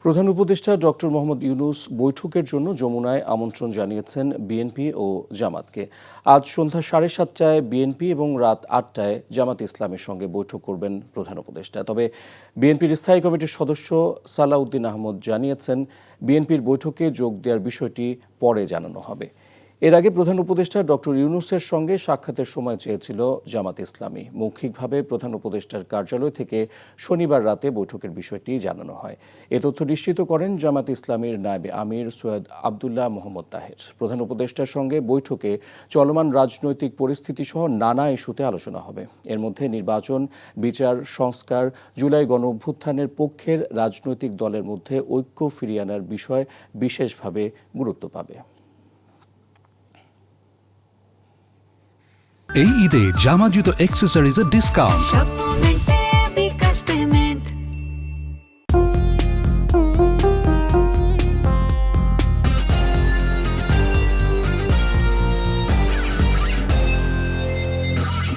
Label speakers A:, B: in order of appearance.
A: প্রধান উপদেষ্টা ডক্টর মোহাম্মদ ইউনূস বৈঠকের জন্য যমুনায় আমন্ত্রণ জানিয়েছেন বিএনপি ও জামাতকে। আজ সন্ধ্যা 7:30টায় বিএনপি এবং রাত 8টায় জামাত ইসলামের সঙ্গে বৈঠক করবেন প্রধান উপদেষ্টা। তবে বিএনপির স্থায়ী কমিটির সদস্য সালাউদ্দিন আহমদ জানিয়েছেন, বিএনপির বৈঠকে যোগ দেওয়ার বিষয়টি পরে জানানো হবে। এর আগে প্রধান উপদেষ্টা ডক্টর ইউনূসের সঙ্গে সাক্ষাতের সময় চেয়েছিল জামাত ইসলামী। মৌখিকভাবে প্রধান উপদেষ্টার কার্যালয় থেকে শনিবার রাতে বৈঠকের বিষয়টি জানানো হয়। এ তথ্য নিশ্চিত করেন জামাত ইসলামীর নায়েবে আমির সৈয়দ আবদুল্লাহ মোহাম্মদ তাহের। প্রধান উপদেষ্টার সঙ্গে বৈঠকে চলমান রাজনৈতিক পরিস্থিতি সহ নানা ইস্যুতে আলোচনা হবে। এর মধ্যে নির্বাচন, বিচার, সংস্কার, জুলাই গণঅভ্যুত্থানের পক্ষের রাজনৈতিক দলের মধ্যে ঐক্য ফিরিয়ে আনার বিষয় বিশেষভাবে গুরুত্ব পাবে।
B: এই ঈদে জামা জুতো অ্যাক্সেসরিজের ডিসকাউন্ট।